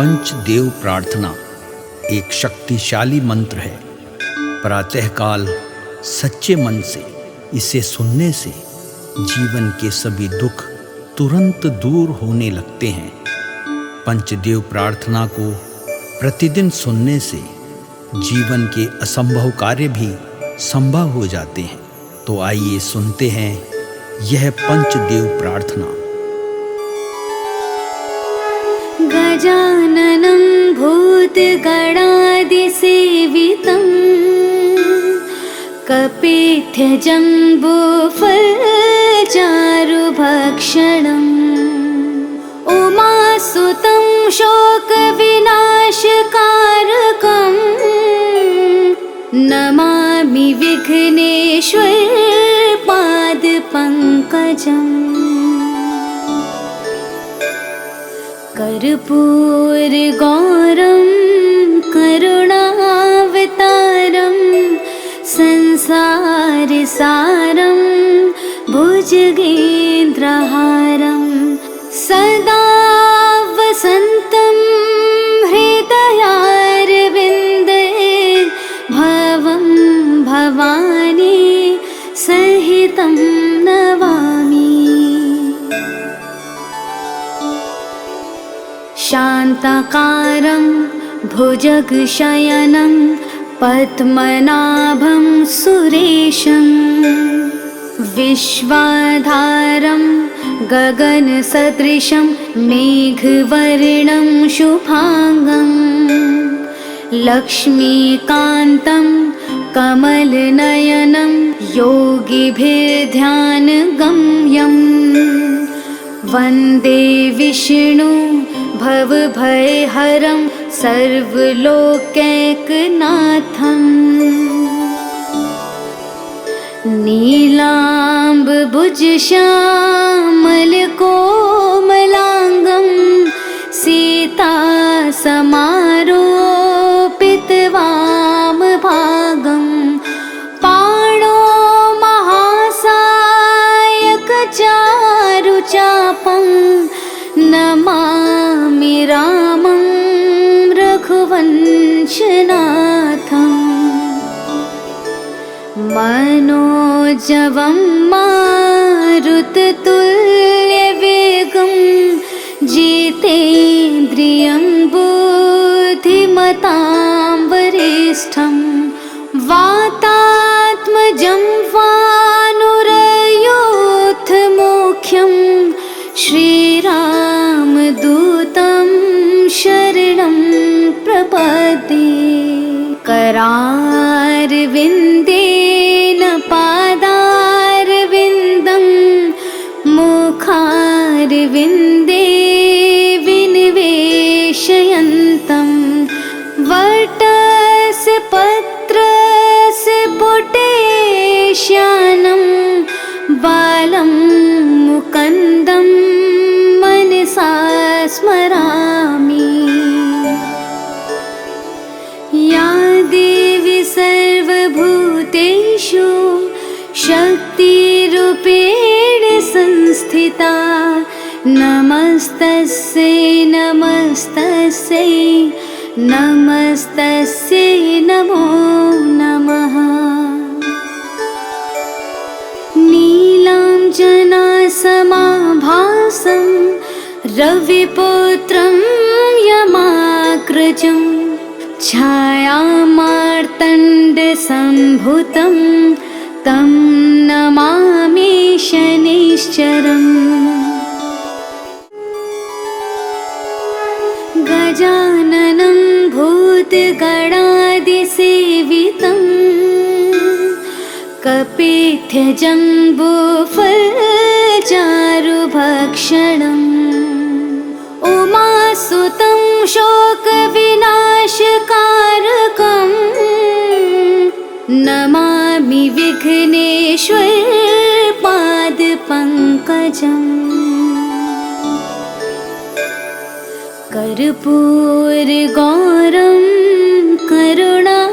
पंचदेव प्रार्थना एक शक्तिशाली मंत्र है। प्रातःकाल सच्चे मन से इसे सुनने से जीवन के सभी दुख तुरंत दूर होने लगते हैं। पंचदेव प्रार्थना को प्रतिदिन सुनने से जीवन के असंभव कार्य भी संभव हो जाते हैं। तो आइए सुनते हैं यह पंचदेव प्रार्थना। गजाननं भूतगणादिसेवितं कपित्थजम्बूफलचारुभक्षणम् उमासुतं शोकविनाशकारकं नमामि विघ्नेश्वरपादपङ्कजम्। कर्पूरगौरं करुणावतारं संसारसारं भुजगेन्द्रहारं सदा वसन्तं हृदयारविन्दे भवं भवानी सहितं नमामि। शान्ताकारं भुजगशयनं पद्मनाभं सुरेशं विश्वाधारं गगनसदृशं मेघवर्णं शुभांगं लक्ष्मीकान्तं कमलनयनं योगिभिर्ध्यानगम्यं वन्दे विष्णु भवभयहरं सर्वलोकैकनाथम्। नीलाम्बुजश्यामलकोमलाङ्गं सीतासमारोपितवामभागं पाणो महासायकचारुचापं नमामि रामं रघुवंशनाथम्। मनोजवं मारुततुल्यवेगं जितेन्द्रियं बुद्धिमतां वरिष्ठं वातात्मजं वानुरयोधमुख्यं श्रीरामदूतं शरणं प्रपद्ये। करारविन्देन पादारविन्दं मुखारविन्दे विनिवेशयन्तं वटस्य पत्रस्य पुटेश्यानं बालं मुकुन्दं मनसा स्मरामि। या देवी सर्वभूतेषु शक्तिरूपेण संस्थिता नमस्तस्यै नमस्तस्यै नमस्तस्यै नमो नमः। नीलाञ्जनासमाभासं रविपुत्रं यमाग्रजं छायामार्तण्डसम्भुतं तं नमामि शनैश्चरम्। गजाननं भूतगणादिसेवितं कपित्थजम्बूफलचारुभक्षणम् उमासुतं शोकविनाशकारकं नमामि विघ्नेश्वरपादपङ्कजम्। कर्पूरगौरं करुणावतारं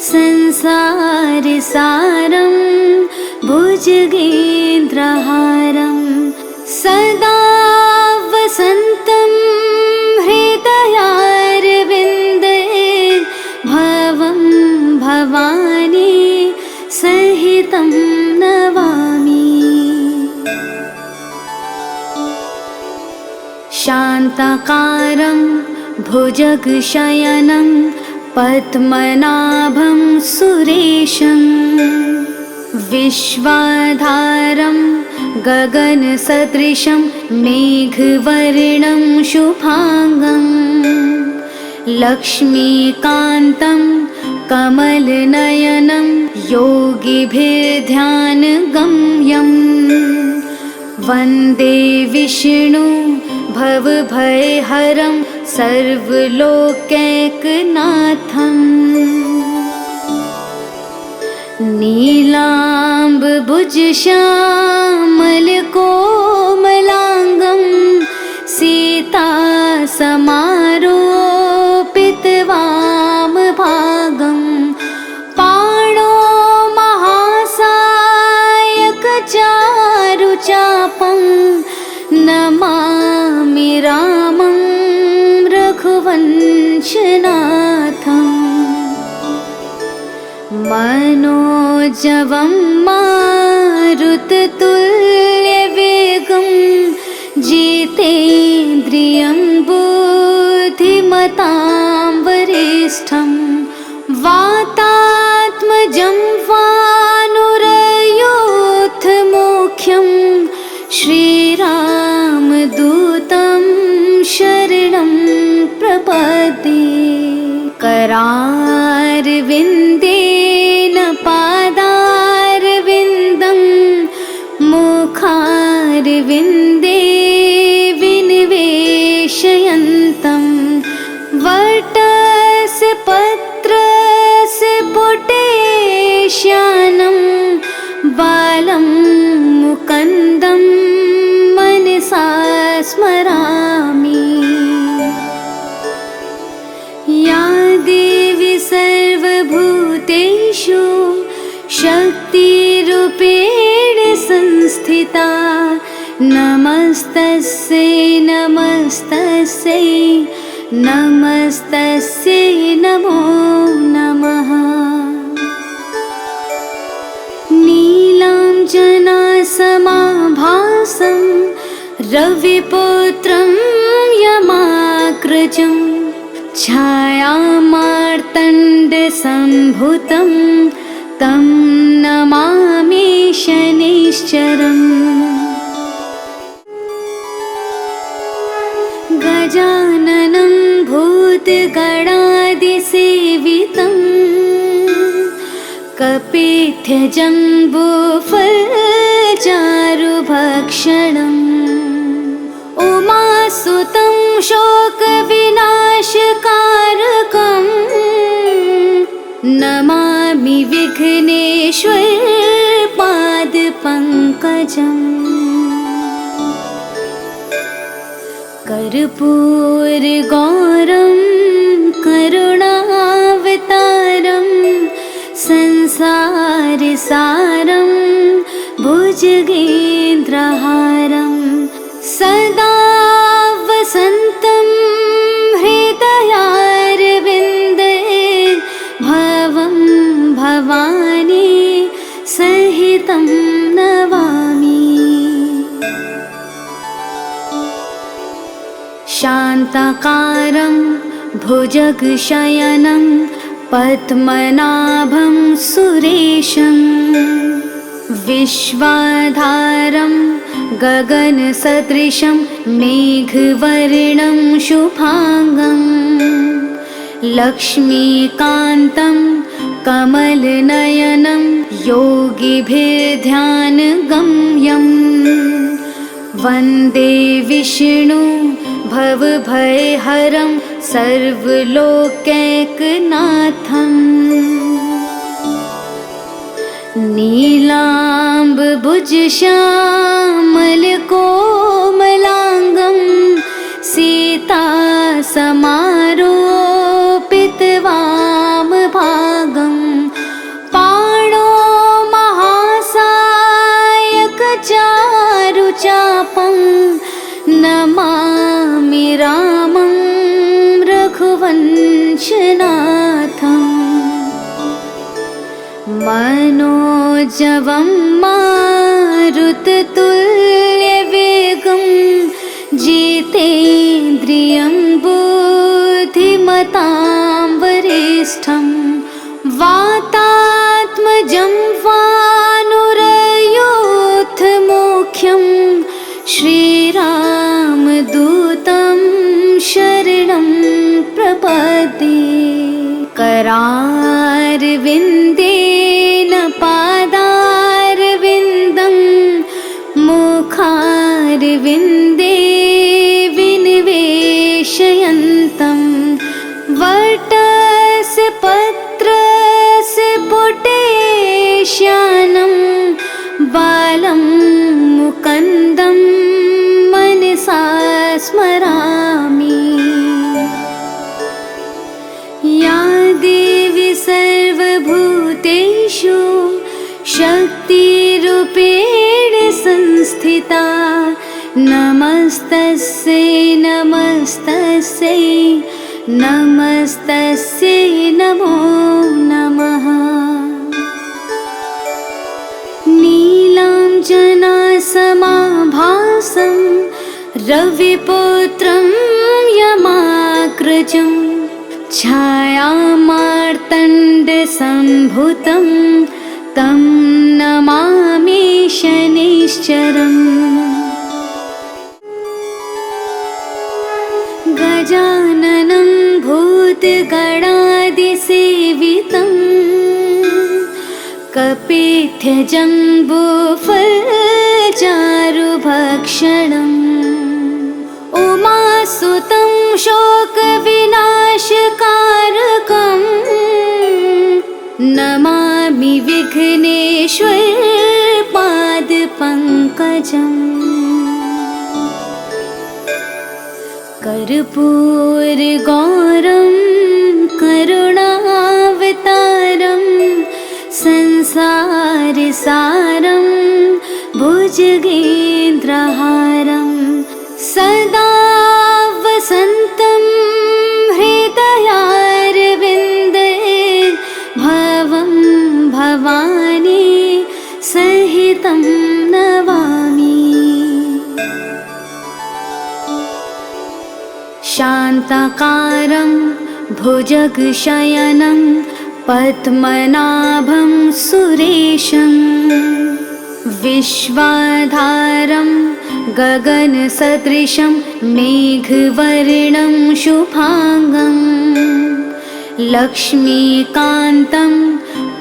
संसारसारं भुजगेन्द्रहारं सदा वसन्तं शान्ताकारं भुजगशयनं पद्मनाभं सुरेशं विश्वाधारं गगनसदृशं मेघवर्णं शुभांगं लक्ष्मीकान्तं कमलनयनं योगिभिर्ध्यानगम्यं वन्दे विष्णु भवभयहरं सर्वलोकैकनाथम् नीलाम्बुजश्यामलकोमलाङ्गं सीतासमारोपितवामभागं पाणो महासायकचारुचापं नमामि रामं रघुवंशनाथम् मनोजवं मारुततुल्यवेगं जितेन्द्रियं बुद्धिमतां वरिष्ठं वातात्मजं वानुरयूथमुख्यं श्रीरामदूतं शरणं प्रपद्ये करारविन्देन पादारविन्दं मुखारविन्दे विनिवेशयन्तं वटस्य पत्रस्य पुटेश्यानं बालं मुकुन्दं मनसा स्मरामि। या देवी सर्वभूतेषु शक्तिरूपेण संस्थिता नमस्तस्यै नमस्तस्यै नमस्तस्यै नमो नमः। नीलाञ्जनासमाभासं रविपुत्रं यमाग्रजं छायामार्तण्डसम्भुतं तं नमामि शनैश्चरम्। गजाननं भूतगणादिसेवितं कपित्थजम्बूफलचारुभक्षणम् उमासुतं शोकविनाशकारकं नमामि विघ्नेश्वरपादपङ्कजम्। कर्पूरगौरं करुणावतारं संसारसारं भुजगेन्द्रहारं सदा वसन्तं हृदयारविन्दे भवं भवानी सहितं नमामि। शान्ताकारं भुजगशयनं पद्मनाभं सुरेशं विश्वाधारं गगनसदृशं मेघवर्णं शुभांगं लक्ष्मीकान्तं कमलनयनं योगिभिर्ध्यानगम्यं वन्दे विष्णु भवभयहरं सर्वलोकैकनाथम् नीलाम्बुजश्यामलकोमलाङ्गं सीतासमारोपितवामभागं पाणो महासायकचारुचापं नमामि रामं रघुवंशनाथम् मनोजवं मारुततुल्यवेगं जितेन्द्रियं प्रपद्ये करारविन्देन पादारविन्दं मुखारविन्दे विनिवेशयन्तं वटस्य पत्रस्य पुटेश्यानं बालं मुकुन्दं मनसा स्मरामि। या देवी सर्वभूतेषु शक्तिरूपेण संस्थिता नमस्तस्यै नमस्तस्यै नमस्तस्यै नमो नमः। नीलाञ्जनासमाभासं रविपुत्रं यमाग्रजं छायामार्तण्डसम्भूतं तं नमामि शनैश्चरम्। गजाननं भूतगणादिसेवितं कपित्थजम्बूफलचारुभक्षणम् उमासुतं शोकविनाशकारकं नमामि विघ्नेश्वर पादपङ्कजम्। कर्पूरगौरं करुणावतारं संसारसारं भुजगेन्द्रहारं सदा वसन्तं हृदयारविन्दे भवं भवानी सहितं नमामि। शान्ताकारं भुजगशयनं पद्मनाभं सुरेशं विश्वाधारं गगनसदृशं मेघवर्णं शुभांगं लक्ष्मीकान्तं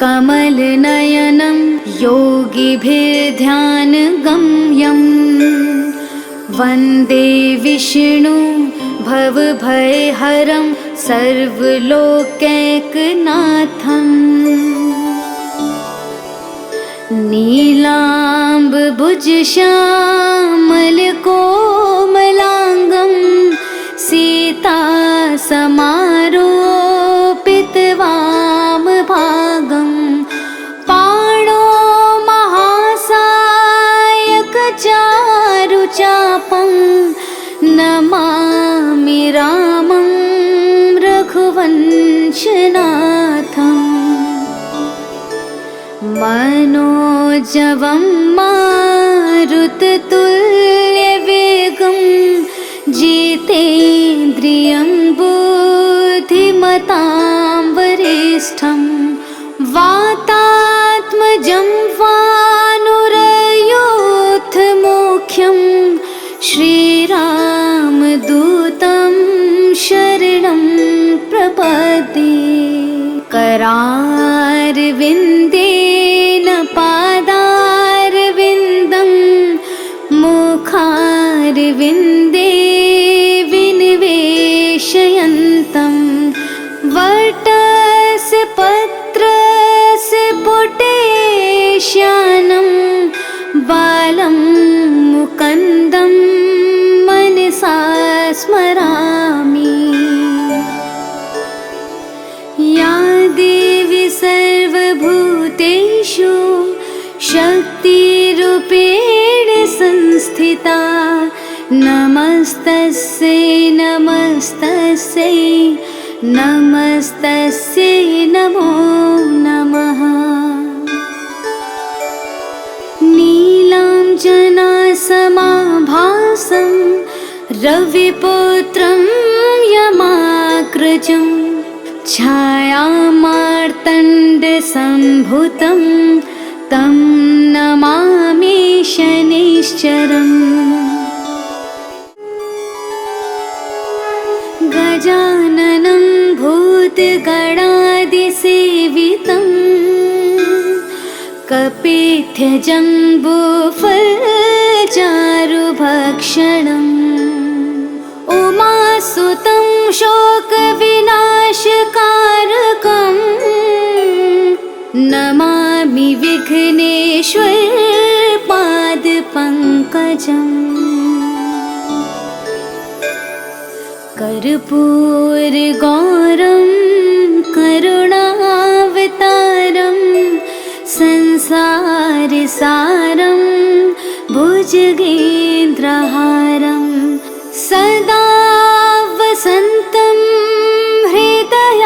कमलनयनं योगिभिर्ध्यानगम्यं वन्दे विष्णु भवभयहरं सर्वलोकैकनाथम्। नीलाम्बुजश्यामलकोमलाङ्गं सीतासमारोपितवामभागं पाणो महासायकचारुचापं नमामि रामं रघुवंशनाथम्। मनोजवं मारुततुल्यवेगं जितेन्द्रियं बुद्धिमतां वरिष्ठं वातात्मजं वानुरयूथमुख्यं श्रीरामदूतं शरणं प्रपद्ये करारविन्देन पादारविन्दं मुखारविन्दे विनिवेशयन्तं वटस्य पत्रस्य पुटेश्यानं बालं मुकुन्दं मनसा स्मरामि। या देवी सर्वभूतेषु शक्तिरूपेण संस्थिता नमस्तस्यै नमस्तस्यै नमस्तस्यै नमो नमः। नीलाञ्जनासमाभासं रविपुत्रं यमाग्रजं छायामार्तण्डसम्भूतं तं नमामि शनैश्चरम्। गजाननं भूतगणादिसेवितम् कपित्यजम्बूफलचारुभक्षणम् उमासुतं शोकविनाशकारकम् नमामि विघ्नेश्वर पादपङ्कजम् कर्पूरगौरं करुणावतारं संसारसारं भुजगेन्द्रहारं सदा वसन्तं हृदयारविन्दे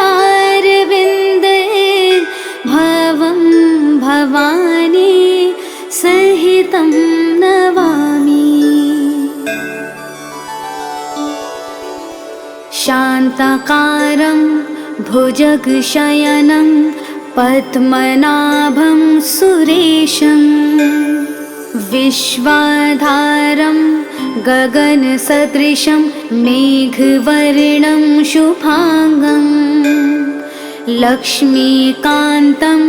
भवं भवानी सहितं नमामि। शान्ताकारं भुजगशयनं पद्मनाभं सुरेशं विश्वाधारं गगनसदृशं मेघवर्णं शुभांगं लक्ष्मीकान्तं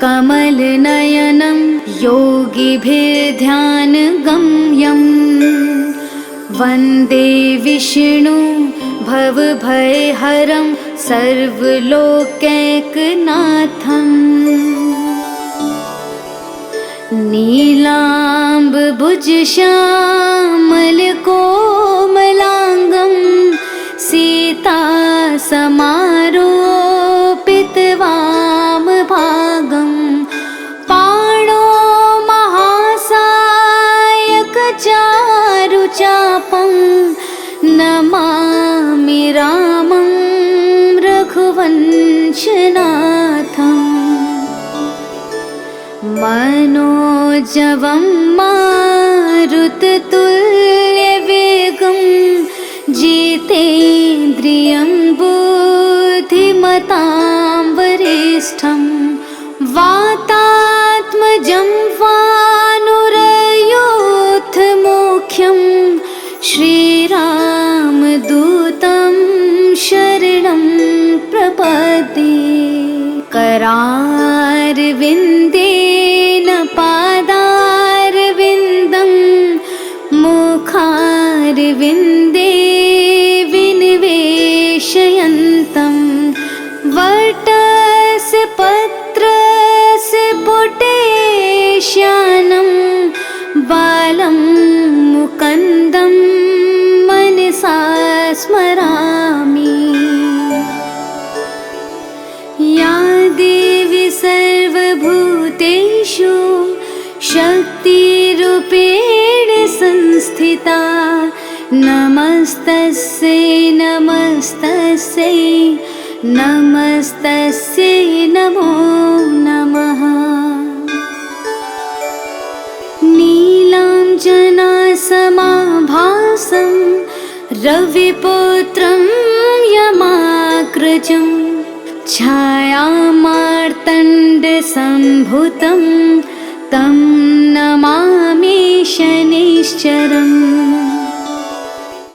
कमलनयनं योगिभिर्ध्यानगम्यं वन्दे विष्णु भवभयहरं सर्वलोकैकनाथम् नीलाम्बुजश्यामलकोमलाङ्गं सीतासमारोपितवामभागं पाणो महासायकचारुचापं नमामि रामं रघुवंशनाथम् मनोजवं मारुततुल्यवेगं जितेन्द्रियं बुद्धिमतां वरिष्ठं वातात्मजं वानुरयूथमुख्यं श्रीरामदूतं शरणं प्रपद्ये। करारविन्देन पादारविन्दं मुखारविन्दे विनिवेशयन्तं वटस्य पत्रस्य पुटेश्यानं बालं मुकुन्दं मनसा स्मरामि। या देवी सर्वभूतेषु शक्तिरूपेण संस्थिता नमस्तस्यै नमस्तस्यै नमस्तस्यै नमो नमः। नीलाञ्जनासमाभासं रविपुत्रं यमाग्रजं छायामार्तण्डसम्भुतं तं नमामि शनैश्चरम्